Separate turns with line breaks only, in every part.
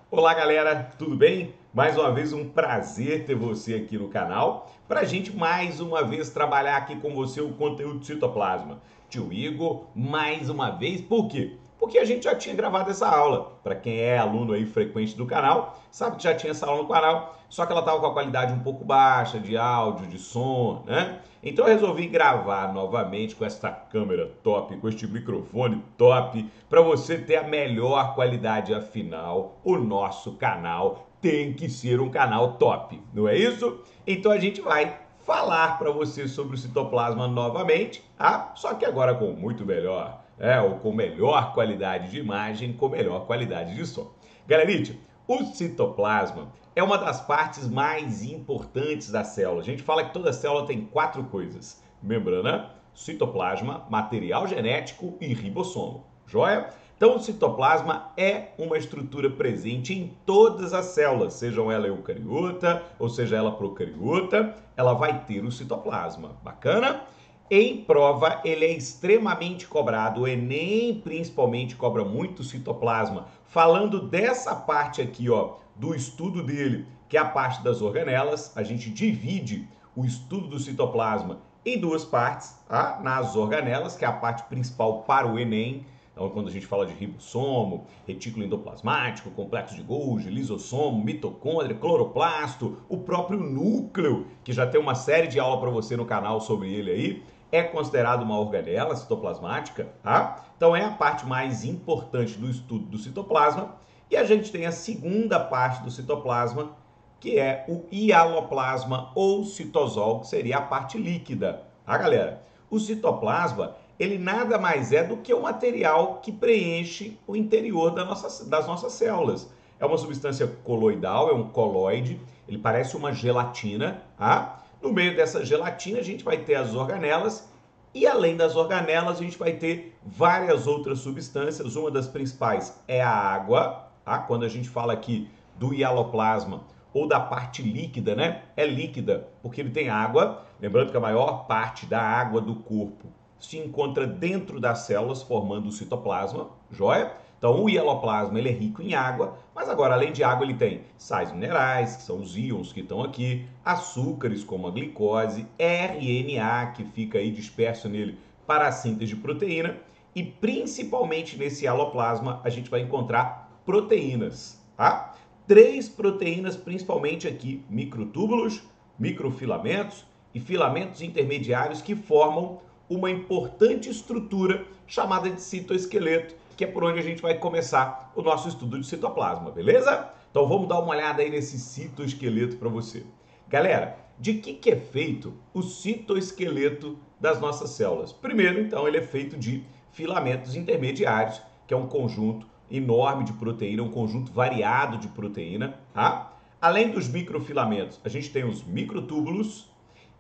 Olá galera, tudo bem? Mais uma vez um prazer ter você aqui no canal para a gente mais uma vez trabalhar aqui com você o conteúdo de citoplasma. Tio Igor, mais uma vez, por quê? Porque a gente já tinha gravado essa aula. Para quem é aluno aí frequente do canal, sabe que já tinha essa aula no canal, só que ela estava com a qualidade um pouco baixa de áudio, de som, né? Então eu resolvi gravar novamente com essa câmera top, com este microfone top, para você ter a melhor qualidade. Afinal, o nosso canal tem que ser um canal top, não é isso? Então a gente vai falar para você sobre o citoplasma novamente, tá? Só que agora com muito melhor, ou com melhor qualidade de imagem, com melhor qualidade de som. Galerite, o citoplasma é uma das partes mais importantes da célula. A gente fala que toda célula tem 4 coisas: membrana, citoplasma, material genético e ribossomo. Joia? Então, o citoplasma é uma estrutura presente em todas as células, sejam ela eucariota ou seja ela procariota, ela vai ter o citoplasma. Bacana? Em prova, ele é extremamente cobrado. O Enem, principalmente, cobra muito citoplasma. Falando dessa parte aqui, ó, do estudo dele, que é a parte das organelas, a gente divide o estudo do citoplasma em 2 partes, tá? Nas organelas, que é a parte principal para o Enem. Então, quando a gente fala de ribossomo, retículo endoplasmático, complexo de Golgi, lisossomo, mitocôndria, cloroplasto, o próprio núcleo, que já tem uma série de aula para você no canal sobre ele aí, é considerado uma organela citoplasmática, tá? Então é a parte mais importante do estudo do citoplasma. E a gente tem a segunda parte do citoplasma, que é o hialoplasma ou citosol, que seria a parte líquida, tá, galera? O citoplasma, ele nada mais é do que o material que preenche o interior das nossas células. É uma substância coloidal, é um colóide, ele parece uma gelatina, tá? No meio dessa gelatina a gente vai ter as organelas e além das organelas a gente vai ter várias outras substâncias. Uma das principais é a água, tá? Quando a gente fala aqui do hialoplasma ou da parte líquida, né? É líquida porque ele tem água. Lembrando que a maior parte da água do corpo se encontra dentro das células formando o citoplasma, joia? Então o hialoplasma ele é rico em água, mas agora além de água ele tem sais minerais, que são os íons que estão aqui, açúcares como a glicose, RNA que fica aí disperso nele para a síntese de proteína e principalmente nesse hialoplasma a gente vai encontrar proteínas, tá? 3 proteínas principalmente aqui, microtúbulos, microfilamentos e filamentos intermediários que formam uma importante estrutura chamada de citoesqueleto, que é por onde a gente vai começar o nosso estudo de citoplasma, beleza? Então vamos dar uma olhada aí nesse citoesqueleto para você. Galera, de que é feito o citoesqueleto das nossas células? Primeiro, então, ele é feito de filamentos intermediários, que é um conjunto enorme de proteína, um conjunto variado de proteína, tá? Além dos microfilamentos, a gente tem os microtúbulos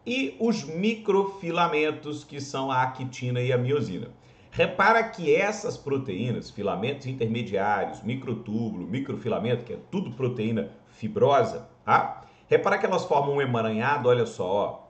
e os microfilamentos, que são a actina e a miosina. Repara que essas proteínas, filamentos intermediários, microtúbulo, microfilamento, que é tudo proteína fibrosa, tá? Repara que elas formam um emaranhado, olha só,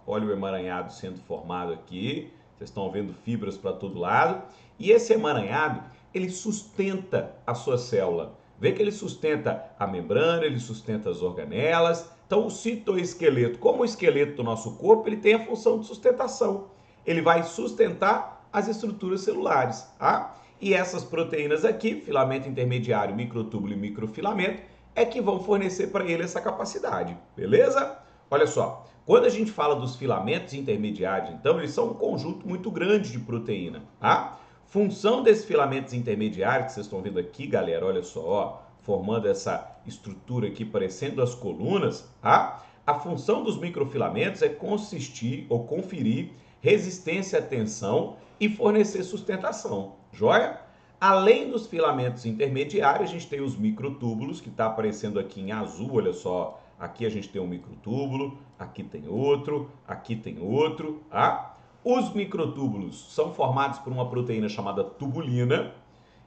ó, olha o emaranhado sendo formado aqui, vocês estão vendo fibras para todo lado, e esse emaranhado, ele sustenta a sua célula. Vê que ele sustenta a membrana, ele sustenta as organelas. Então, o citoesqueleto, como o esqueleto do nosso corpo, ele tem a função de sustentação. Ele vai sustentar as estruturas celulares, tá? E essas proteínas aqui, filamento intermediário, microtúbulo e microfilamento, é que vão fornecer para ele essa capacidade, beleza? Olha só, quando a gente fala dos filamentos intermediários, então, eles são um conjunto muito grande de proteína, tá? Função desses filamentos intermediários, que vocês estão vendo aqui, galera, olha só, ó, formando essa estrutura aqui parecendo as colunas, tá? A função dos microfilamentos é consistir ou conferir resistência à tensão e fornecer sustentação, joia? Além dos filamentos intermediários, a gente tem os microtúbulos, que está aparecendo aqui em azul, olha só, aqui a gente tem um microtúbulo, aqui tem outro, tá? Os microtúbulos são formados por uma proteína chamada tubulina,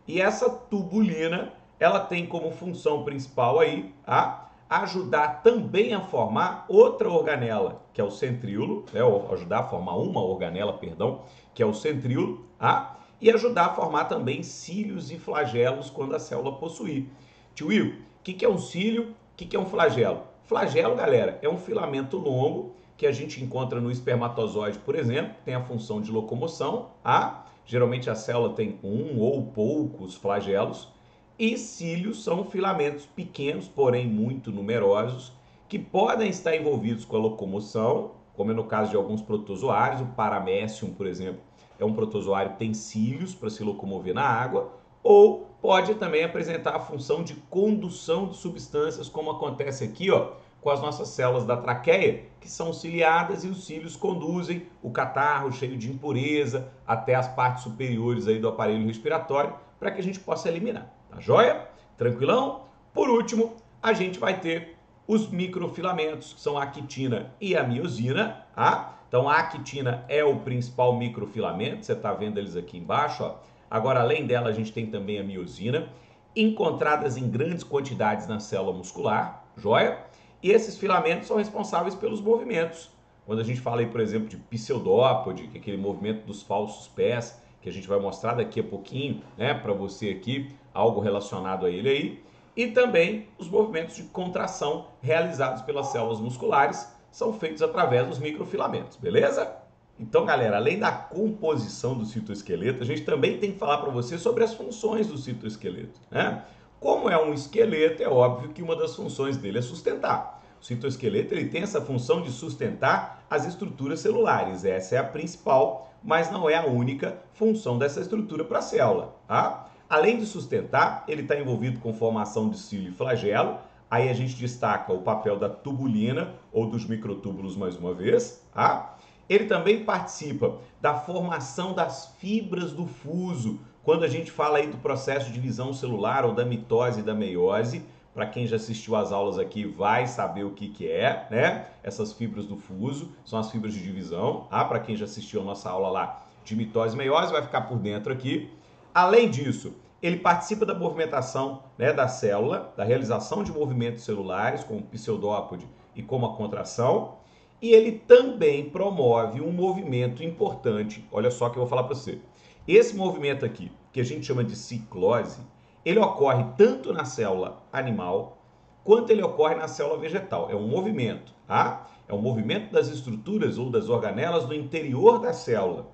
e essa tubulina, ela tem como função principal aí, tá? Ajudar também a formar outra organela, que é o centríolo, né? Ou ajudar a formar uma organela, perdão, que é o centríolo, tá? E ajudar a formar também cílios e flagelos quando a célula possuir. Tio Will, O que é um cílio? O que é um flagelo? Flagelo, galera, é um filamento longo que a gente encontra no espermatozoide, por exemplo, tem a função de locomoção, tá? Geralmente a célula tem um ou poucos flagelos, e cílios são filamentos pequenos, porém muito numerosos, que podem estar envolvidos com a locomoção, como é no caso de alguns protozoários. O Paramecium, por exemplo, é um protozoário que tem cílios para se locomover na água, ou pode também apresentar a função de condução de substâncias, como acontece aqui, ó, com as nossas células da traqueia, que são ciliadas, e os cílios conduzem o catarro cheio de impureza até as partes superiores aí do aparelho respiratório, para que a gente possa eliminar. Tá joia? Tranquilão? Por último, a gente vai ter os microfilamentos, que são a actina e a miosina, tá? Então a actina é o principal microfilamento, você está vendo eles aqui embaixo, ó. Agora, além dela, a gente tem também a miosina, encontradas em grandes quantidades na célula muscular, joia? E esses filamentos são responsáveis pelos movimentos. Quando a gente fala aí, por exemplo, de pseudópode, que é aquele movimento dos falsos pés, que a gente vai mostrar daqui a pouquinho, né, para você aqui, algo relacionado a ele aí. E também os movimentos de contração realizados pelas células musculares são feitos através dos microfilamentos, beleza? Então, galera, além da composição do citoesqueleto, a gente também tem que falar para você sobre as funções do citoesqueleto, né? Como é um esqueleto, é óbvio que uma das funções dele é sustentar. O citoesqueleto ele tem essa função de sustentar as estruturas celulares. Essa é a principal, mas não é a única função dessa estrutura para a célula, tá? Além de sustentar, ele está envolvido com formação de cílio e flagelo. Aí a gente destaca o papel da tubulina ou dos microtúbulos mais uma vez, tá? Ele também participa da formação das fibras do fuso, quando a gente fala aí do processo de divisão celular ou da mitose e da meiose. Para quem já assistiu às aulas aqui vai saber o que é, né? Essas fibras do fuso são as fibras de divisão, tá? Para quem já assistiu a nossa aula lá de mitose e meiose vai ficar por dentro aqui. Além disso, ele participa da movimentação, né, da célula, da realização de movimentos celulares, como o pseudópode e como a contração. E ele também promove um movimento importante. Olha só o que eu vou falar para você. Esse movimento aqui, que a gente chama de ciclose, ele ocorre tanto na célula animal quanto ele ocorre na célula vegetal. É um movimento, tá? É um movimento das estruturas ou das organelas no interior da célula.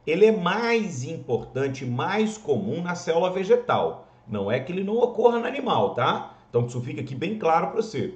Ele é mais importante, mais comum na célula vegetal. Não é que ele não ocorra no animal, tá? Então isso fica aqui bem claro para você.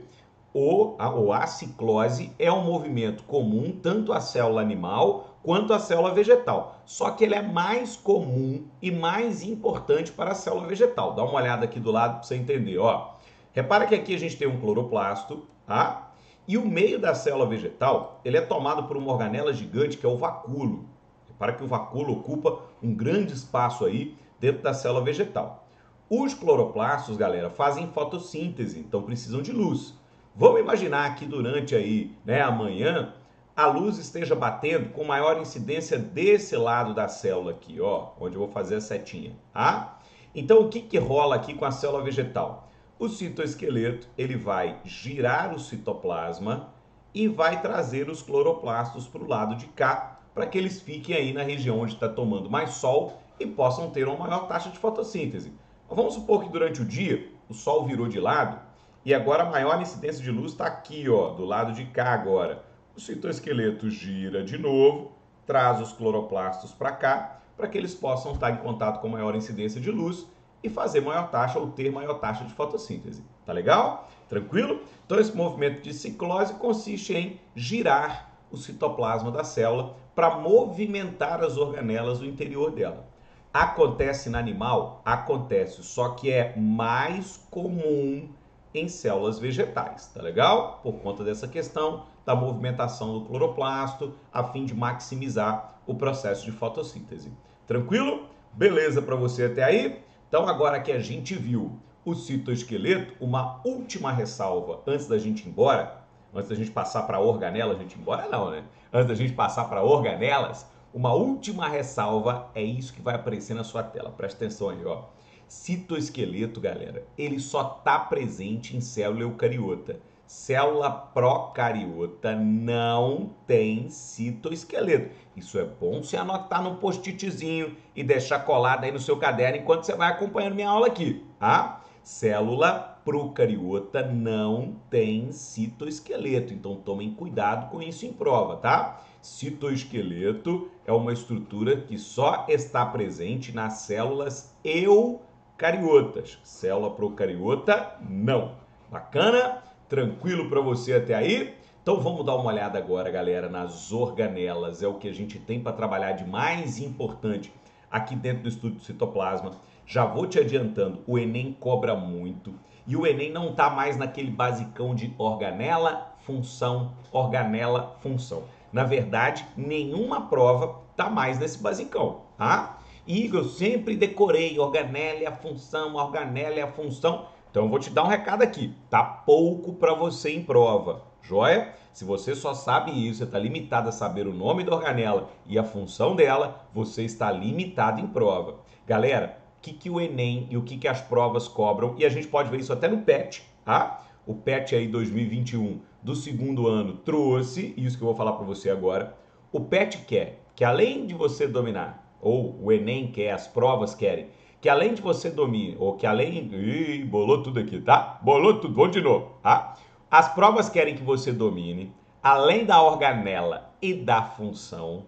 A ciclose é um movimento comum tanto à célula animal quanto à célula vegetal. Só que ele é mais comum e mais importante para a célula vegetal. Dá uma olhada aqui do lado para você entender, ó. Repara que aqui a gente tem um cloroplasto, tá? E o meio da célula vegetal, ele é tomado por uma organela gigante que é o vacúolo. Repara que o vacúolo ocupa um grande espaço aí dentro da célula vegetal. Os cloroplastos, galera, fazem fotossíntese, então precisam de luz. Vamos imaginar que durante aí, né, amanhã, a luz esteja batendo com maior incidência desse lado da célula aqui, ó, onde eu vou fazer a setinha, tá? Então, o que rola aqui com a célula vegetal? O citoesqueleto, ele vai girar o citoplasma e vai trazer os cloroplastos para o lado de cá, para que eles fiquem aí na região onde está tomando mais sol e possam ter uma maior taxa de fotossíntese. Vamos supor que durante o dia o sol virou de lado, e agora a maior incidência de luz está aqui, ó, do lado de cá agora. O citoesqueleto gira de novo, traz os cloroplastos para cá, para que eles possam estar em contato com maior incidência de luz e fazer maior taxa ou ter maior taxa de fotossíntese. Tá legal? Tranquilo? Então esse movimento de ciclose consiste em girar o citoplasma da célula para movimentar as organelas do interior dela. Acontece no animal? Acontece, só que é mais comum em células vegetais, tá legal? Por conta dessa questão da movimentação do cloroplasto, a fim de maximizar o processo de fotossíntese. Tranquilo? Beleza para você até aí? Então agora que a gente viu o citoesqueleto, uma última ressalva antes da gente ir embora, antes da gente passar para organela, a gente ir embora não, né? Antes da gente passar para organelas, uma última ressalva é isso que vai aparecer na sua tela. Presta atenção aí, ó. Citoesqueleto, galera, ele só está presente em célula eucariota. Célula procariota não tem citoesqueleto. Isso é bom você anotar no post-itzinho e deixar colado aí no seu caderno enquanto você vai acompanhando minha aula aqui, tá? Célula procariota não tem citoesqueleto, então tomem cuidado com isso em prova, tá? Citoesqueleto é uma estrutura que só está presente nas células eucariotas. Célula procariota, não. Bacana? Tranquilo para você até aí? Então vamos dar uma olhada agora, galera, nas organelas. É o que a gente tem para trabalhar de mais importante aqui dentro do estudo do citoplasma. Já vou te adiantando, o Enem cobra muito e o Enem não tá mais naquele basicão de organela, função, organela, função. Na verdade, nenhuma prova tá mais nesse basicão, tá? E eu sempre decorei organela e a função, organela e a função. Então eu vou te dar um recado aqui, tá pouco para você em prova, joia? Se você só sabe isso, você está limitado a saber o nome da organela e a função dela, você está limitado em prova. Galera, o que o Enem e o que as provas cobram, e a gente pode ver isso até no PET, tá? O PET aí 2021 do segundo ano trouxe, isso que eu vou falar para você agora, o PET quer que além de você dominar, ou o Enem quer, as provas querem, que além de você dominar, ou que além... Ih, bolou tudo aqui, tá? Bolou tudo, vamos de novo, tá? As provas querem que você domine, além da organela e da função,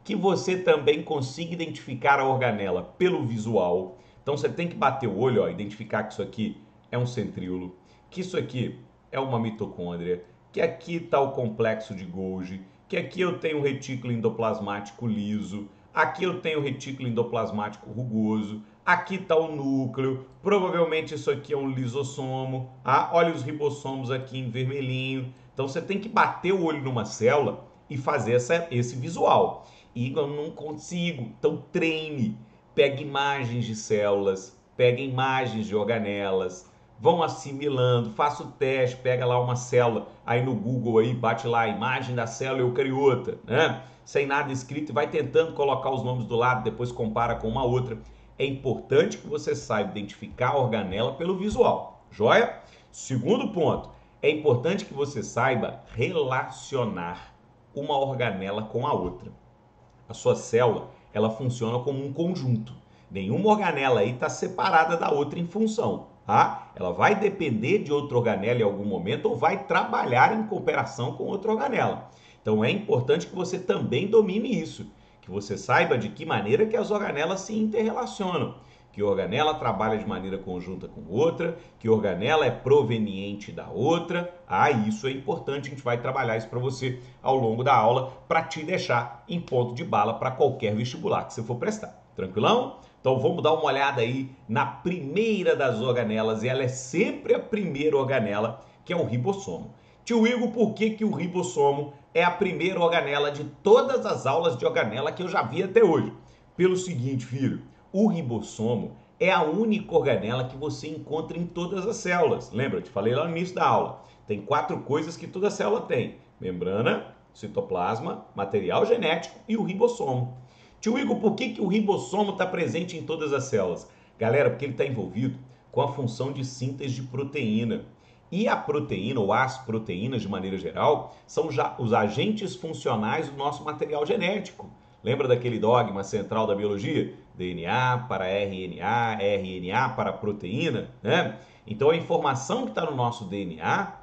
que você também consiga identificar a organela pelo visual. Então você tem que bater o olho, ó, identificar que isso aqui é um centríolo, que isso aqui é uma mitocôndria, que aqui está o complexo de Golgi, que aqui eu tenho o retículo endoplasmático liso, aqui eu tenho o retículo endoplasmático rugoso, aqui está o núcleo, provavelmente isso aqui é um lisossomo, olha os ribossomos aqui em vermelhinho. Então você tem que bater o olho numa célula e fazer esse visual. E eu não consigo, então treine, pegue imagens de células, pegue imagens de organelas, vão assimilando, faça o teste, pega lá uma célula, aí no Google aí, bate lá, imagem da célula eucariota, né? Sem nada escrito e vai tentando colocar os nomes do lado, depois compara com uma outra. É importante que você saiba identificar a organela pelo visual, joia? Segundo ponto, é importante que você saiba relacionar uma organela com a outra. A sua célula, ela funciona como um conjunto. Nenhuma organela aí está separada da outra em função, tá? Ela vai depender de outra organela em algum momento ou vai trabalhar em cooperação com outra organela. Então é importante que você também domine isso, que você saiba de que maneira que as organelas se interrelacionam, que organela trabalha de maneira conjunta com outra, que organela é proveniente da outra. Isso é importante, a gente vai trabalhar isso para você ao longo da aula para te deixar em ponto de bala para qualquer vestibular que você for prestar. Tranquilão? Então vamos dar uma olhada aí na primeira das organelas, e ela é sempre a primeira organela, que é o ribossomo. Tio Igor, por que o ribossomo é a primeira organela de todas as aulas de organela que eu já vi até hoje? Pelo seguinte, filho, o ribossomo é a única organela que você encontra em todas as células. Lembra, eu te falei lá no início da aula. Tem 4 coisas que toda célula tem: membrana, citoplasma, material genético e o ribossomo. Tio Igor, por que o ribossomo está presente em todas as células? Galera, porque ele está envolvido com a função de síntese de proteína. E a proteína, ou as proteínas de maneira geral, são já os agentes funcionais do nosso material genético. Lembra daquele dogma central da biologia? DNA para RNA, RNA para proteína, né? Então a informação que está no nosso DNA,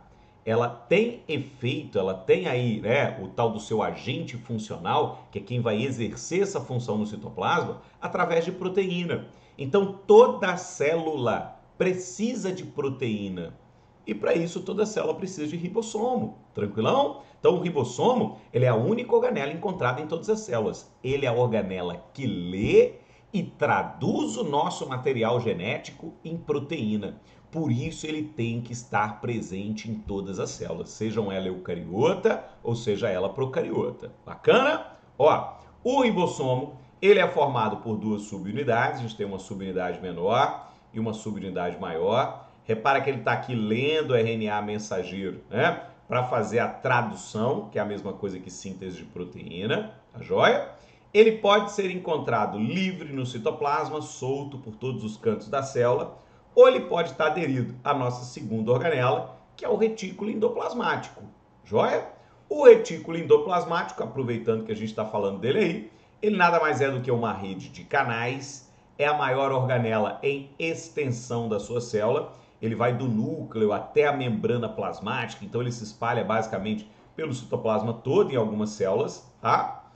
ela tem efeito, ela tem aí, né, o tal do seu agente funcional, que é quem vai exercer essa função no citoplasma, através de proteína. Então toda célula precisa de proteína. E para isso toda célula precisa de ribossomo, tranquilão? Então o ribossomo, ele é a única organela encontrada em todas as células. Ele é a organela que lê e traduz o nosso material genético em proteína. Por isso ele tem que estar presente em todas as células, sejam ela eucariota ou seja ela procariota. Bacana? Ó, o ribossomo, ele é formado por 2 subunidades, a gente tem uma subunidade menor e uma subunidade maior. Repara que ele está aqui lendo RNA mensageiro, né? Para fazer a tradução, que é a mesma coisa que síntese de proteína, tá joia? Ele pode ser encontrado livre no citoplasma, solto por todos os cantos da célula, ou ele pode estar aderido à nossa segunda organela, que é o retículo endoplasmático, joia? O retículo endoplasmático, aproveitando que a gente está falando dele aí, ele nada mais é do que uma rede de canais, é a maior organela em extensão da sua célula, ele vai do núcleo até a membrana plasmática, então ele se espalha basicamente pelo citoplasma todo em algumas células, tá?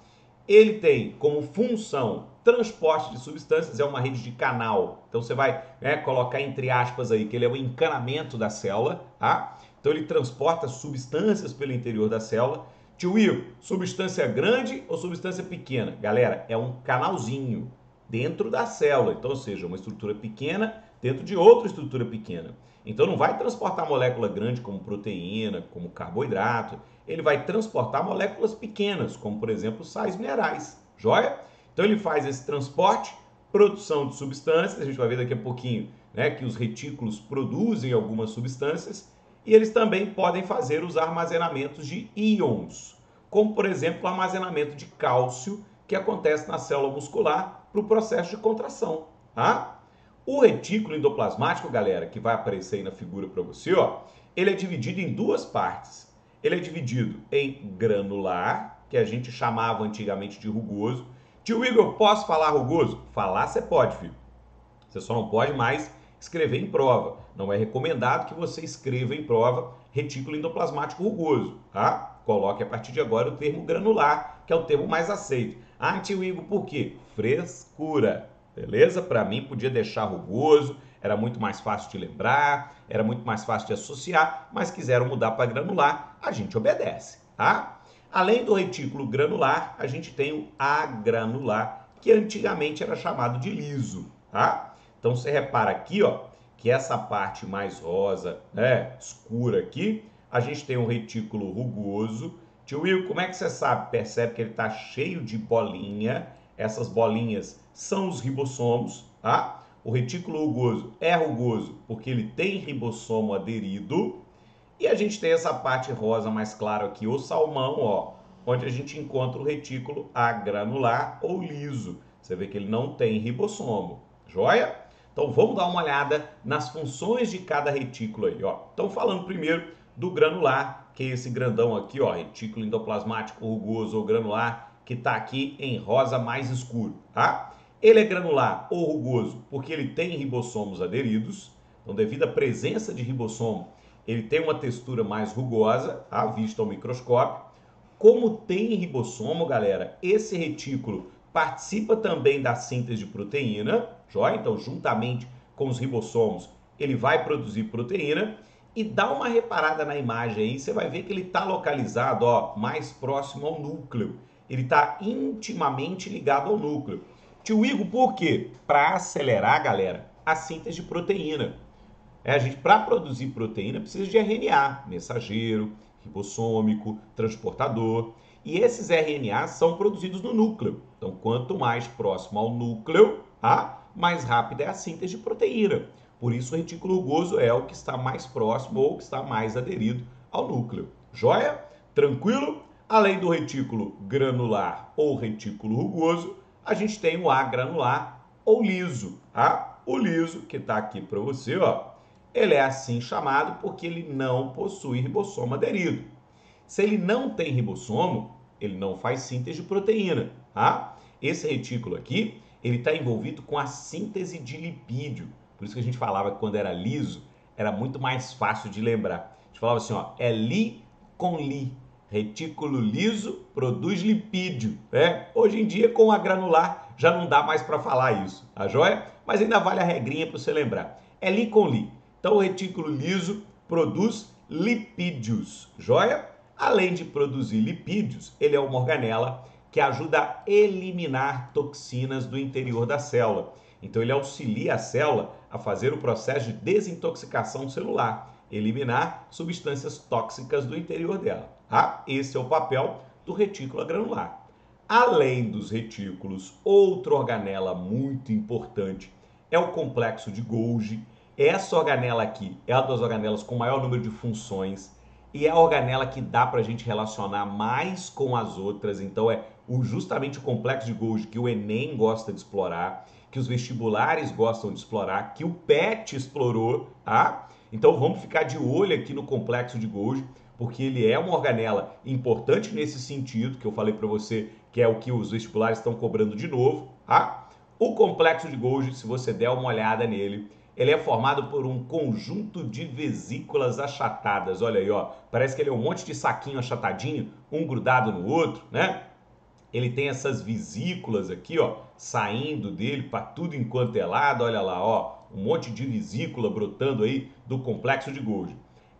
Ele tem como função transporte de substâncias, é uma rede de canal. Então você vai colocar entre aspas aí que ele é o encanamento da célula, tá? Então ele transporta substâncias pelo interior da célula. Tio Igor, substância grande ou substância pequena? Galera, é um canalzinho dentro da célula. Então, ou seja, uma estrutura pequena dentro de outra estrutura pequena. Então não vai transportar molécula grande como proteína, como carboidrato. Ele vai transportar moléculas pequenas, como por exemplo sais minerais. Joia? Então ele faz esse transporte, produção de substâncias. A gente vai ver daqui a pouquinho, né, que os retículos produzem algumas substâncias. E eles também podem fazer os armazenamentos de íons, como por exemplo o armazenamento de cálcio, que acontece na célula muscular para o processo de contração. Tá? O retículo endoplasmático, galera, que vai aparecer aí na figura para você, ó, ele é dividido em duas partes. Ele é dividido em granular, que a gente chamava antigamente de rugoso. Tio Igor, posso falar rugoso? Falar você pode, filho. Você só não pode mais escrever em prova. Não é recomendado que você escreva em prova retículo endoplasmático rugoso, tá? Coloque a partir de agora o termo granular, que é o termo mais aceito. Ah, tio Igor, por quê? Frescura. Beleza? Para mim podia deixar rugoso, era muito mais fácil de lembrar, era muito mais fácil de associar, mas quiseram mudar para granular, a gente obedece, tá? Além do retículo granular, a gente tem o agranular, que antigamente era chamado de liso, tá? Então você repara aqui, ó, que essa parte mais rosa, né, escura aqui, a gente tem um retículo rugoso. Tio Will, como é que você sabe? Percebe que ele está cheio de bolinha. Essas bolinhas são os ribossomos, tá? O retículo rugoso é rugoso porque ele tem ribossomo aderido. E a gente tem essa parte rosa mais clara aqui, o salmão, ó, onde a gente encontra o retículo agranular ou liso. Você vê que ele não tem ribossomo, joia? Então vamos dar uma olhada nas funções de cada retículo aí, ó. Então falando primeiro do granular, que é esse grandão aqui, ó, retículo endoplasmático rugoso ou granular, que está aqui em rosa mais escuro, tá? Ele é granular ou rugoso porque ele tem ribossomos aderidos. Então, devido à presença de ribossomo, ele tem uma textura mais rugosa, tá? Vista ao microscópio. Como tem ribossomo, galera, esse retículo participa também da síntese de proteína, joia? Então, juntamente com os ribossomos, ele vai produzir proteína. E dá uma reparada na imagem aí, você vai ver que ele está localizado, ó, mais próximo ao núcleo. Ele está intimamente ligado ao núcleo. Tio Igor, por quê? Para acelerar, galera, a síntese de proteína. A gente, para produzir proteína, precisa de RNA, mensageiro, ribossômico, transportador. E esses RNAs são produzidos no núcleo. Então, quanto mais próximo ao núcleo, mais rápida é a síntese de proteína. Por isso, o retículo rugoso é o que está mais próximo ou que está mais aderido ao núcleo. Joia? Tranquilo? Além do retículo granular ou retículo rugoso, a gente tem o agranular ou liso. O liso, que está aqui para você, ó, ele é assim chamado porque ele não possui ribossomo aderido. Se ele não tem ribossomo, ele não faz síntese de proteína. Esse retículo aqui, ele está envolvido com a síntese de lipídio. Por isso que a gente falava que quando era liso, era muito mais fácil de lembrar. A gente falava assim, ó, é li com li. Retículo liso produz lipídio. Hoje em dia, com a granular, já não dá mais para falar isso, tá joia? Mas ainda vale a regrinha para você lembrar. É li com li. Então, o retículo liso produz lipídios, joia? Além de produzir lipídios, ele é uma organela que ajuda a eliminar toxinas do interior da célula. Então, ele auxilia a célula a fazer o processo de desintoxicação celular, eliminar substâncias tóxicas do interior dela. Esse é o papel do retículo granular. Além dos retículos, outra organela muito importante é o complexo de Golgi. Essa organela aqui é uma das organelas com maior número de funções e é a organela que dá para a gente relacionar mais com as outras. Então, é justamente o complexo de Golgi que o Enem gosta de explorar, que os vestibulares gostam de explorar, que o PET explorou, Então, vamos ficar de olho aqui no complexo de Golgi, porque ele é uma organela importante nesse sentido, que eu falei para você, que é o que os vestibulares estão cobrando de novo, O complexo de Golgi, se você der uma olhada nele, ele é formado por um conjunto de vesículas achatadas. Olha aí, ó, parece que ele é um monte de saquinho achatadinho, um grudado no outro, né? Ele tem essas vesículas aqui, ó, saindo dele para tudo enquanto é lado. Olha lá, ó, um monte de vesícula brotando aí do complexo de Golgi.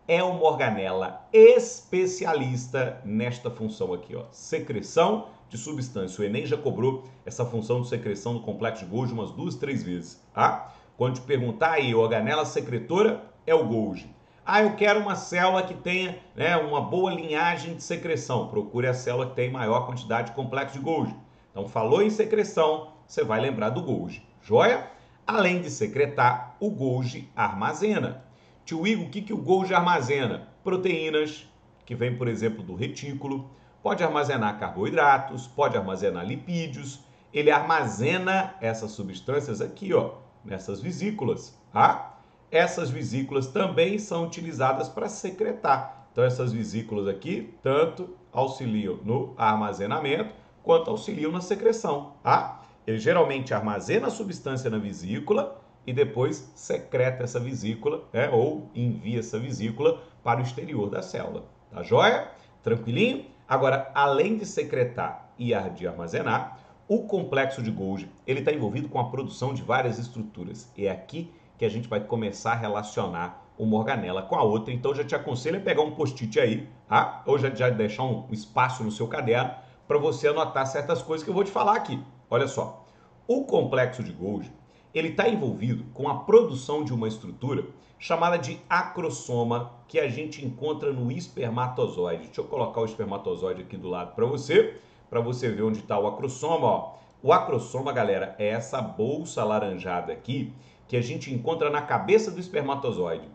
É uma organela especialista nesta função aqui, ó, secreção de substância. O Enem já cobrou essa função de secreção do complexo de Golgi umas 2, 3 vezes, tá? Quando te perguntar aí, a organela secretora é o Golgi. Ah, eu quero uma célula que tenha, né, uma boa linhagem de secreção. Procure a célula que tem maior quantidade de complexo de Golgi. Então, falou em secreção, você vai lembrar do Golgi. Joia? Além de secretar, o Golgi armazena. Tio Igor, o que o Golgi armazena? Proteínas, que vem, por exemplo, do retículo. Pode armazenar carboidratos, pode armazenar lipídios. Ele armazena essas substâncias aqui, ó, nessas vesículas, tá? Essas vesículas também são utilizadas para secretar. Então, essas vesículas aqui tanto auxiliam no armazenamento quanto auxiliam na secreção, tá? Ele geralmente armazena a substância na vesícula e depois secreta essa vesícula, né, ou envia essa vesícula para o exterior da célula. Tá joia? Tranquilinho? Agora, além de secretar e de armazenar, o complexo de Golgi ele está envolvido com a produção de várias estruturas. É aqui que a gente vai começar a relacionar uma organela com a outra. Então, já te aconselho a pegar um post-it aí, tá? Ou já deixar um espaço no seu caderno para você anotar certas coisas que eu vou te falar aqui. Olha só, o complexo de Golgi ele está envolvido com a produção de uma estrutura chamada de acrosoma, que a gente encontra no espermatozoide. Deixa eu colocar o espermatozoide aqui do lado para você ver onde está o acrosoma. Ó. O acrosoma, galera, é essa bolsa alaranjada aqui que a gente encontra na cabeça do espermatozoide.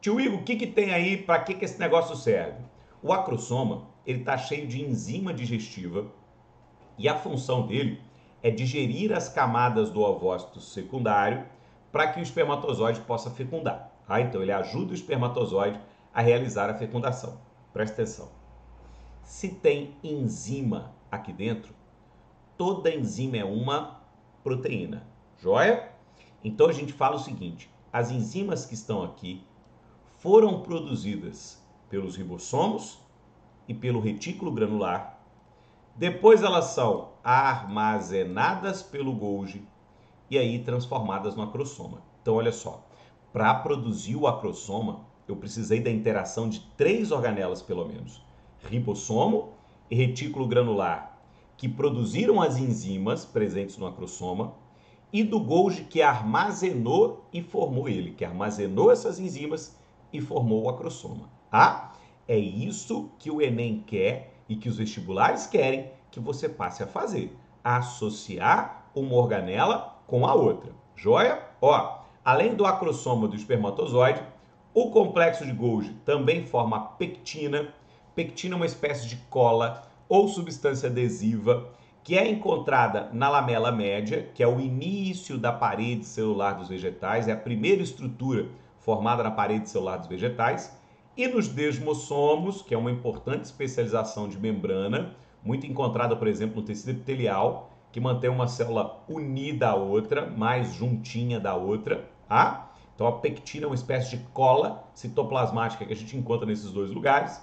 Tio Igor, o que tem aí, para que esse negócio serve? O acrosoma ele está cheio de enzima digestiva e a função dele é digerir as camadas do ovócito secundário para que o espermatozoide possa fecundar. Tá? Então, ele ajuda o espermatozoide a realizar a fecundação. Presta atenção. Se tem enzima aqui dentro, toda enzima é uma proteína. Joia? Então, a gente fala o seguinte, as enzimas que estão aqui foram produzidas pelos ribossomos e pelo retículo granular. Depois elas são armazenadas pelo Golgi e aí transformadas no acrosoma. Então, olha só, para produzir o acrosoma, eu precisei da interação de 3 organelas, pelo menos. Ribossomo e retículo granular, que produziram as enzimas presentes no acrosoma, e do Golgi que armazenou e formou ele, que armazenou essas enzimas e formou o acrosoma. Ah, é isso que o Enem quer e que os vestibulares querem que você passe a fazer. Associar uma organela com a outra. Joia? Ó, além do acrosoma do espermatozoide, o complexo de Golgi também forma a pectina. Pectina é uma espécie de cola ou substância adesiva que é encontrada na lamela média, que é o início da parede celular dos vegetais, é a primeira estrutura formada na parede celular dos vegetais, e nos desmossomos, que é uma importante especialização de membrana, muito encontrada, por exemplo, no tecido epitelial, que mantém uma célula unida à outra, mais juntinha da outra, tá? Então a pectina é uma espécie de cola citoplasmática que a gente encontra nesses 2 lugares.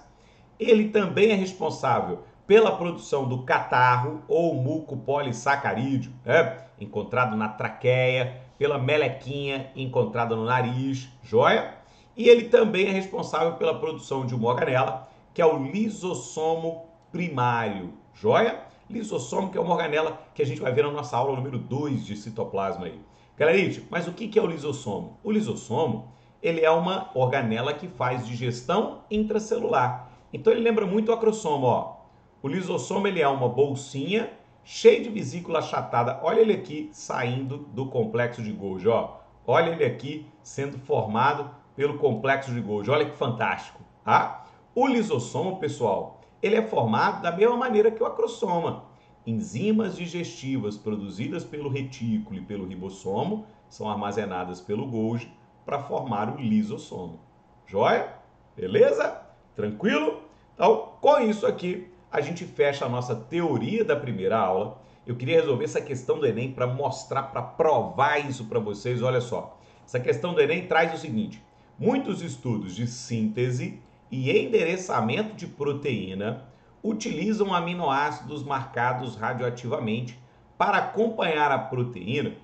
Ele também é responsável pela produção do catarro ou muco polissacarídeo, né? Encontrado na traqueia, pela melequinha encontrada no nariz, joia? E ele também é responsável pela produção de uma organela, que é o lisossomo primário, joia? Lisossomo, que é uma organela que a gente vai ver na nossa aula número 2 de citoplasma aí. Galerinha, mas o que é o lisossomo? O lisossomo, ele é uma organela que faz digestão intracelular. Então ele lembra muito o acrosoma, ó. O lisossomo ele é uma bolsinha cheia de vesícula achatada. Olha ele aqui saindo do complexo de Golgi, ó. Olha ele aqui sendo formado pelo complexo de Golgi. Olha que fantástico, tá? O lisossomo, pessoal, ele é formado da mesma maneira que o acrosoma. Enzimas digestivas produzidas pelo retículo e pelo ribossomo são armazenadas pelo Golgi para formar o lisossomo. Joia? Beleza? Tranquilo? Então, com isso aqui, a gente fecha a nossa teoria da primeira aula. Eu queria resolver essa questão do Enem para mostrar, para provar isso para vocês. Olha só, Essa questão do Enem traz o seguinte: muitos estudos de síntese e endereçamento de proteína utilizam aminoácidos marcados radioativamente para acompanhar a proteína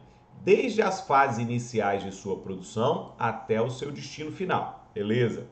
desde as fases iniciais de sua produção até o seu destino final. Beleza?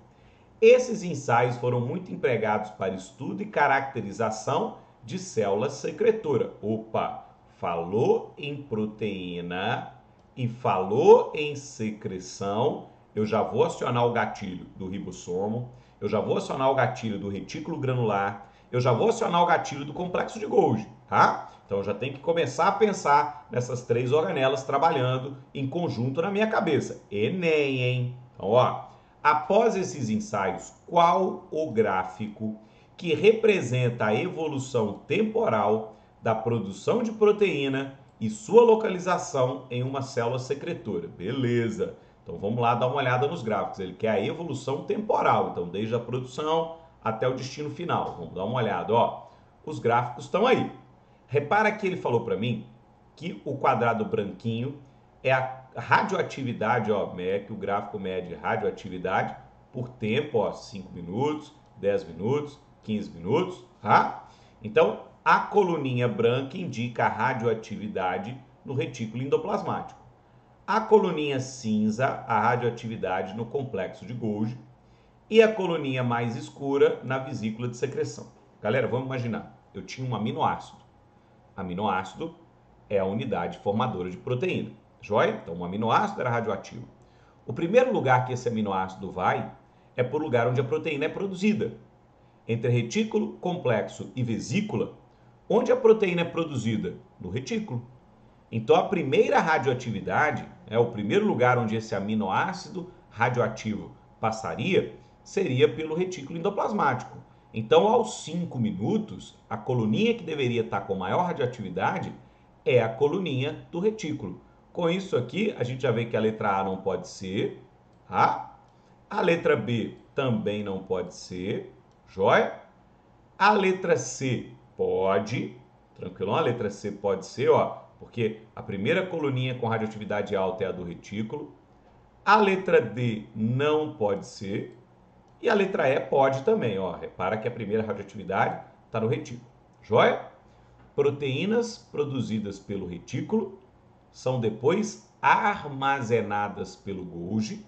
Esses ensaios foram muito empregados para estudo e caracterização de células secretoras. Opa, falou em proteína e falou em secreção, eu já vou acionar o gatilho do ribossomo, eu já vou acionar o gatilho do retículo granular, eu já vou acionar o gatilho do complexo de Golgi, tá? Então eu já tenho que começar a pensar nessas três organelas trabalhando em conjunto na minha cabeça. Enem, hein? Então, ó, após esses ensaios, qual o gráfico que representa a evolução temporal da produção de proteína e sua localização em uma célula secretora? Beleza. Então vamos lá dar uma olhada nos gráficos. Ele quer a evolução temporal, então desde a produção até o destino final. Vamos dar uma olhada, ó. Os gráficos estão aí. Repara que ele falou para mim que o quadrado branquinho é a radioatividade, ó, que o gráfico mede radioatividade por tempo, ó, 5 minutos, 10 minutos, 15 minutos, tá? Então, a coluninha branca indica a radioatividade no retículo endoplasmático. A coluninha cinza, a radioatividade no complexo de Golgi. E a coluninha mais escura na vesícula de secreção. Galera, vamos imaginar, eu tinha um aminoácido. Aminoácido é a unidade formadora de proteína, joia? Então, um aminoácido era radioativo. O primeiro lugar que esse aminoácido vai é para o lugar onde a proteína é produzida. Entre retículo, complexo e vesícula, onde a proteína é produzida? No retículo. Então, a primeira radioatividade, o primeiro lugar onde esse aminoácido radioativo passaria, seria pelo retículo endoplasmático. Então, aos 5 minutos, a coluninha que deveria estar com maior radioatividade é a coluninha do retículo. Com isso aqui, a gente já vê que a letra A não pode ser, tá? A letra B também não pode ser, joia? A letra C pode, tranquilão? A letra C pode ser, ó, porque a primeira coluninha com radioatividade alta é a do retículo. A letra D não pode ser. E a letra E pode também, ó. Repara que a primeira radioatividade está no retículo. Joia? Proteínas produzidas pelo retículo são depois armazenadas pelo Golgi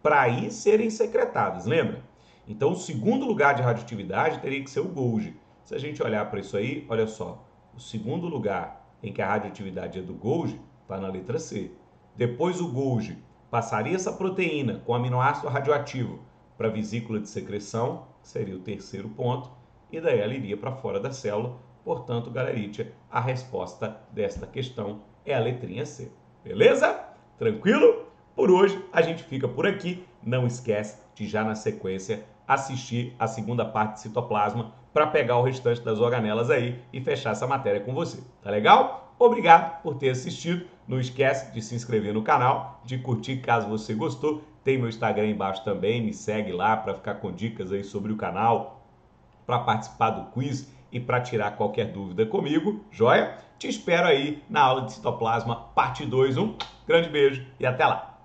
para aí serem secretadas, lembra? Então, o segundo lugar de radioatividade teria que ser o Golgi. Se a gente olhar para isso aí, olha só. O segundo lugar em que a radioatividade é do Golgi está na letra C. Depois o Golgi passaria essa proteína com aminoácido radioativo para a vesícula de secreção, que seria o terceiro ponto, e daí ela iria para fora da célula. Portanto, galeritia, a resposta desta questão é a letrinha C. Beleza? Tranquilo? Por hoje a gente fica por aqui. Não esquece de já na sequência assistir a segunda parte de citoplasma para pegar o restante das organelas aí e fechar essa matéria com você. Tá legal? Obrigado por ter assistido. Não esquece de se inscrever no canal, de curtir caso você gostou. Tem meu Instagram aí embaixo também, me segue lá para ficar com dicas aí sobre o canal, para participar do quiz e para tirar qualquer dúvida comigo, joia? Te espero aí na aula de citoplasma parte 2. Um grande beijo e até lá!